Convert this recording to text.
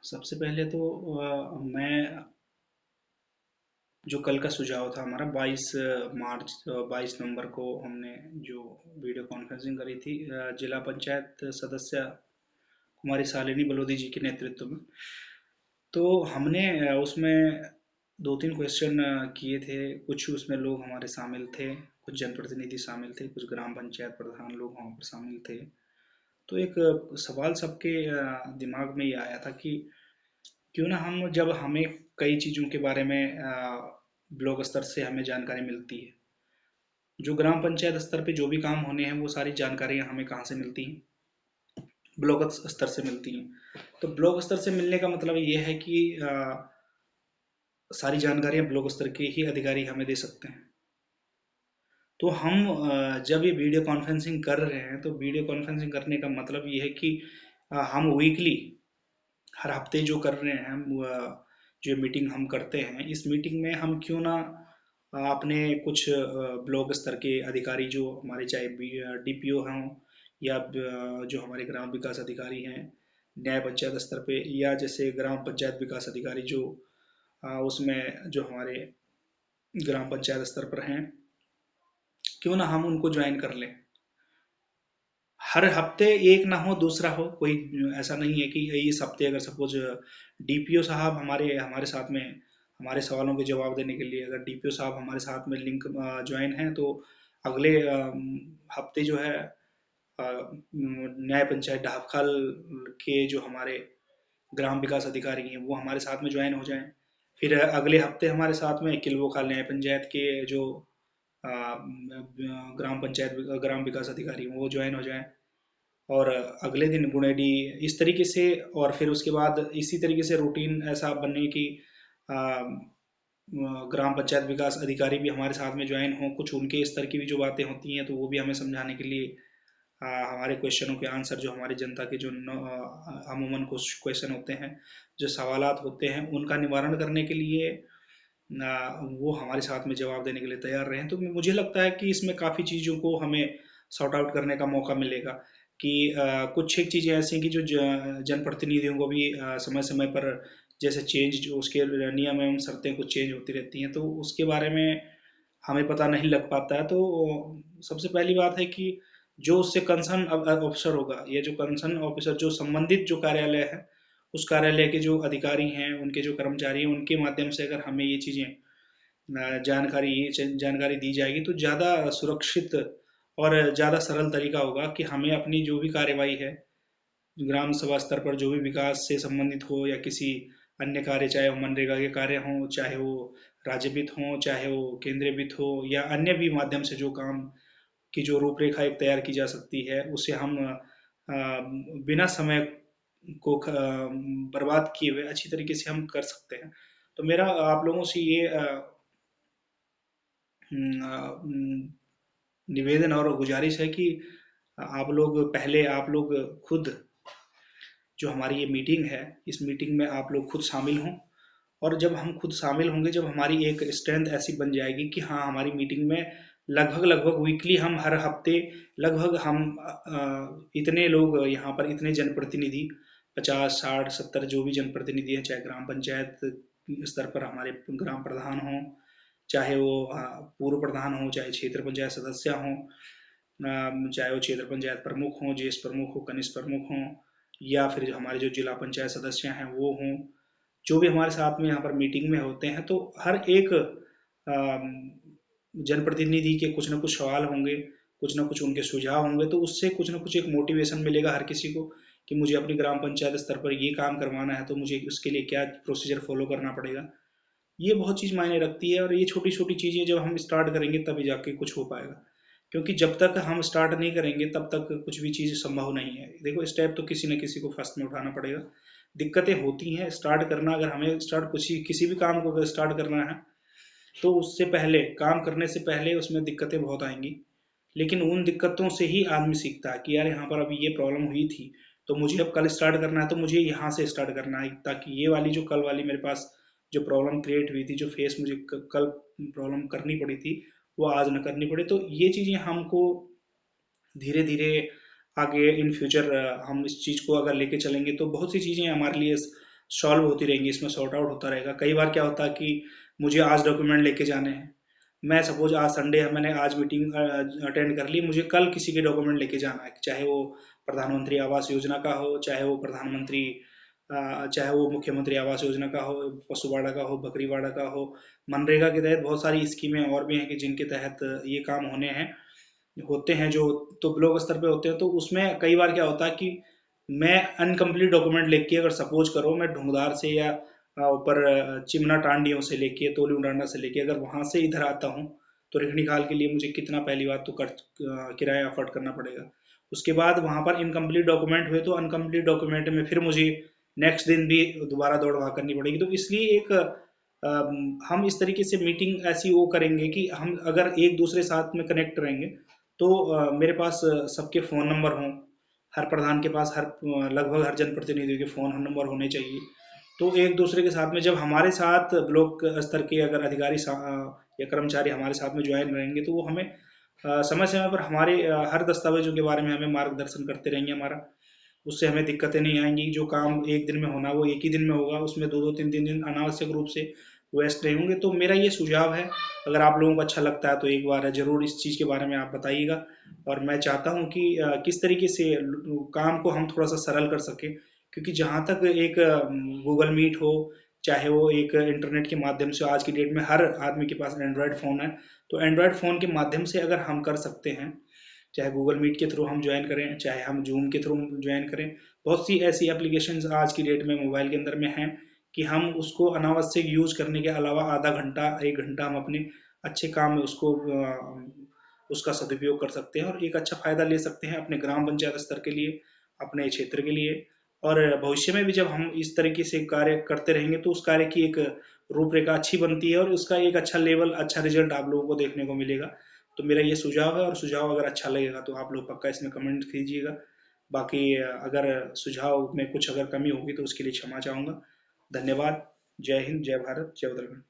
सबसे पहले तो मैं जो कल का सुझाव था हमारा 22 नवंबर को हमने जो वीडियो कॉन्फ्रेंसिंग करी थी जिला पंचायत सदस्य कुमारी शालिनी बलोदी जी के नेतृत्व में। तो हमने उसमें दो तीन क्वेश्चन किए थे। कुछ उसमें लोग हमारे शामिल थे, कुछ जनप्रतिनिधि शामिल थे, कुछ ग्राम पंचायत प्रधान लोग वहाँ पर शामिल थे। तो एक सवाल सबके दिमाग में ये आया था कि क्यों ना हम, जब हमें कई चीज़ों के बारे में ब्लॉक स्तर से हमें जानकारी मिलती है, जो ग्राम पंचायत स्तर पे जो भी काम होने हैं वो सारी जानकारियां हमें कहाँ से मिलती हैं? ब्लॉक स्तर से मिलती हैं। तो ब्लॉक स्तर से मिलने का मतलब ये है कि सारी जानकारियां ब्लॉक स्तर के ही अधिकारी हमें दे सकते हैं। तो हम जब ये वीडियो कॉन्फ्रेंसिंग कर रहे हैं तो वीडियो कॉन्फ्रेंसिंग करने का मतलब ये है कि हम वीकली, हर हफ्ते जो कर रहे हैं हम, जो मीटिंग हम करते हैं, इस मीटिंग में हम क्यों ना अपने कुछ ब्लॉक स्तर के अधिकारी, जो हमारे चाहे डीपीओ हों या जो हमारे ग्राम विकास अधिकारी हैं न्याय पंचायत स्तर पे, या जैसे ग्राम पंचायत विकास अधिकारी जो उसमें जो हमारे ग्राम पंचायत स्तर पर हैं, क्यों ना हम उनको ज्वाइन कर लें। हर हफ्ते एक ना हो दूसरा हो, कोई ऐसा नहीं है कि इस हफ्ते अगर सपोज डीपीओ साहब हमारे हमारे साथ में, हमारे सवालों के जवाब देने के लिए अगर डीपीओ साहब हमारे साथ में लिंक ज्वाइन हैं, तो अगले हफ्ते जो है न्याय पंचायत ढाबखाल के जो हमारे ग्राम विकास अधिकारी हैं वो हमारे साथ में ज्वाइन हो जाएं। फिर अगले हफ्ते हमारे साथ में किलवोखाल न्याय पंचायत के जो ग्राम विकास अधिकारी हैं वो ज्वाइन हो जाएं। और अगले दिन गुणेडी, इस तरीके से। और फिर उसके बाद इसी तरीके से रूटीन ऐसा बने कि आ, ग्राम पंचायत विकास अधिकारी भी हमारे साथ में ज्वाइन हों, कुछ उनके स्तर की भी जो बातें होती हैं तो वो भी हमें समझाने के लिए, हमारे क्वेश्चनों के आंसर, जो हमारी जनता के जो अमूमन कुछ क्वेश्चन होते हैं, जो सवालात होते हैं, उनका निवारण करने के लिए वो हमारे साथ में जवाब देने के लिए तैयार रहे। तो मुझे लगता है कि इसमें काफ़ी चीज़ों को हमें सॉर्ट आउट करने का मौका मिलेगा। कि कुछ एक चीज़ें ऐसी हैं कि जो जनप्रतिनिधियों को भी समय समय पर, जैसे चेंज, जो उसके नियम एवं शर्तें कुछ चेंज होती रहती हैं, तो उसके बारे में हमें पता नहीं लग पाता है। तो सबसे पहली बात है कि जो उससे कंसर्न ऑफिसर होगा, या जो कंसर्न ऑफिसर, जो संबंधित जो कार्यालय है, उस कार्यालय के जो अधिकारी हैं, उनके जो कर्मचारी हैं, उनके माध्यम से अगर हमें ये चीज़ें जानकारी दी जाएगी तो ज़्यादा सुरक्षित और ज़्यादा सरल तरीका होगा कि हमें अपनी जो भी कार्यवाही है ग्राम सभा स्तर पर, जो भी विकास से संबंधित हो या किसी अन्य कार्य, चाहे वो मनरेगा के कार्य हों, चाहे वो राज्य वित्त हों, चाहे वो केंद्रीय वित्त हो, या अन्य भी माध्यम से जो काम की जो रूपरेखा एक तैयार की जा सकती है, उसे हम बिना समय को बर्बाद किए हुए अच्छी तरीके से हम कर सकते हैं। तो मेरा आप लोगों से ये निवेदन और गुजारिश है कि आप लोग खुद, जो हमारी ये मीटिंग है, इस मीटिंग में आप लोग खुद शामिल हों। और जब हम खुद शामिल होंगे, जब हमारी एक स्ट्रेंथ ऐसी बन जाएगी कि हाँ, हमारी मीटिंग में लगभग लगभग वीकली, हम हर हफ्ते लगभग हम इतने लोग यहाँ पर, इतने जनप्रतिनिधि, 50 60 70 जो भी जनप्रतिनिधि हैं, चाहे ग्राम पंचायत स्तर पर हमारे ग्राम प्रधान हों, चाहे वो पूर्व प्रधान हो, चाहे क्षेत्र पंचायत सदस्य हों, चाहे वो क्षेत्र पंचायत प्रमुख हों, ज्येष्ठ प्रमुख हो, कनिष्ठ प्रमुख हों, या फिर जो हमारे जो जिला पंचायत सदस्य हैं वो हों, जो भी हमारे साथ में यहाँ पर मीटिंग में होते हैं, तो हर एक जनप्रतिनिधि के कुछ ना कुछ सवाल होंगे, कुछ ना कुछ उनके सुझाव होंगे, तो उससे कुछ ना कुछ एक मोटिवेशन मिलेगा हर किसी को कि मुझे अपनी ग्राम पंचायत स्तर पर ये काम करवाना है, तो मुझे उसके लिए क्या प्रोसीजर फॉलो करना पड़ेगा। ये बहुत चीज़ मायने रखती है, और ये छोटी छोटी चीज़ें जब हम स्टार्ट करेंगे तभी जाके कुछ हो पाएगा। क्योंकि जब तक हम स्टार्ट नहीं करेंगे तब तक कुछ भी चीज़ संभव नहीं है। देखो, स्टेप तो किसी न किसी को फर्स्ट में उठाना पड़ेगा। दिक्कतें होती हैं स्टार्ट करना, अगर हमें स्टार्ट किसी भी काम को अगर स्टार्ट करना है, तो उससे पहले, काम करने से पहले उसमें दिक्कतें बहुत आएंगी। लेकिन उन दिक्कतों से ही आदमी सीखता है कि यार, यहाँ पर अभी ये प्रॉब्लम हुई थी, तो मुझे अब कल स्टार्ट करना है, तो मुझे यहाँ से स्टार्ट करना है, ताकि ये वाली जो कल वाली मेरे पास जो प्रॉब्लम क्रिएट हुई थी, जो फेस मुझे कल प्रॉब्लम करनी पड़ी थी, वो आज न करनी पड़े। तो ये चीज़ें हमको धीरे धीरे आगे इन फ्यूचर हम इस चीज़ को अगर लेके चलेंगे तो बहुत सी चीज़ें हमारे लिए सॉल्व होती रहेंगी, इसमें सॉर्ट आउट होता रहेगा। कई बार क्या होता है कि मुझे आज डॉक्यूमेंट लेके जाने हैं, मैं सपोज आज संडे है, मैंने आज मीटिंग अटेंड कर ली, मुझे कल किसी के डॉक्यूमेंट लेके जाना है, चाहे वो प्रधानमंत्री आवास योजना का हो, चाहे वो मुख्यमंत्री आवास योजना का हो, पशुवाड़ा का हो, बकरीवाड़ा का हो, मनरेगा के तहत बहुत सारी स्कीमें और भी हैं कि जिनके तहत ये काम होते हैं जो, तो ब्लॉक स्तर पे होते हैं। तो उसमें कई बार क्या होता है कि मैं अनकम्प्लीट डॉक्यूमेंट लेके, अगर सपोज करो मैं ढूंढदार से या ऊपर चिमना टांडियों से लेके, तोली डांडा से लेके अगर वहां से इधर आता हूँ, तो रिखणी खाल के लिए मुझे कितना, पहली बात तो किराया अफोर्ड करना पड़ेगा। उसके बाद वहां पर इनकम्प्लीट डॉक्यूमेंट हुए तो अनकम्प्लीट डॉक्यूमेंट में फिर मुझे नेक्स्ट दिन भी दोबारा दौड़ भाग करनी पड़ेगी। तो इसलिए हम इस तरीके से मीटिंग ऐसी वो करेंगे कि हम अगर एक दूसरे साथ में कनेक्ट रहेंगे तो मेरे पास सबके फ़ोन नंबर हों, हर प्रधान के पास लगभग हर जनप्रतिनिधि के फ़ोन नंबर होने चाहिए। तो एक दूसरे के साथ में जब हमारे साथ ब्लॉक स्तर के अगर अधिकारी या कर्मचारी हमारे साथ में ज्वाइन रहेंगे तो वो हमें समय समय पर हमारे हर दस्तावेजों के बारे में हमें मार्गदर्शन करते रहेंगे। हमारा उससे हमें दिक्कतें नहीं आएंगी। जो काम एक दिन में होना वो एक ही दिन में होगा, उसमें दो दो तीन तीन दिन अनावश्यक रूप से वेस्ट नहीं होंगे। तो मेरा ये सुझाव है, अगर आप लोगों को अच्छा लगता है तो एक बार जरूर इस चीज़ के बारे में आप बताइएगा। और मैं चाहता हूँ कि किस तरीके से काम को हम थोड़ा सा सरल कर सकें, क्योंकि जहाँ तक एक गूगल मीट हो, चाहे वो एक इंटरनेट के माध्यम से, आज की डेट में हर आदमी के पास एंड्रॉयड फ़ोन है, तो एंड्रॉयड फ़ोन के माध्यम से अगर हम कर सकते हैं, चाहे गूगल मीट के थ्रू हम ज्वाइन करें, चाहे हम जूम के थ्रू ज्वाइन करें, बहुत सी ऐसी एप्लीकेशंस आज की डेट में मोबाइल के अंदर में हैं कि हम उसको अनावश्यक यूज करने के अलावा आधा घंटा एक घंटा हम अपने अच्छे काम में उसका सदुपयोग कर सकते हैं और एक अच्छा फायदा ले सकते हैं अपने ग्राम पंचायत स्तर के लिए, अपने क्षेत्र के लिए। और भविष्य में भी जब हम इस तरीके से कार्य करते रहेंगे तो उस कार्य की एक रूपरेखा अच्छी बनती है और उसका एक अच्छा लेवल, अच्छा रिजल्ट आप लोगों को देखने को मिलेगा। तो मेरा ये सुझाव है, और सुझाव अगर अच्छा लगेगा तो आप लोग पक्का इसमें कमेंट कीजिएगा। बाकी अगर सुझाव में कुछ अगर कमी होगी तो उसके लिए क्षमा चाहूँगा। धन्यवाद। जय हिंद, जय भारत, जय उत्तराखंड।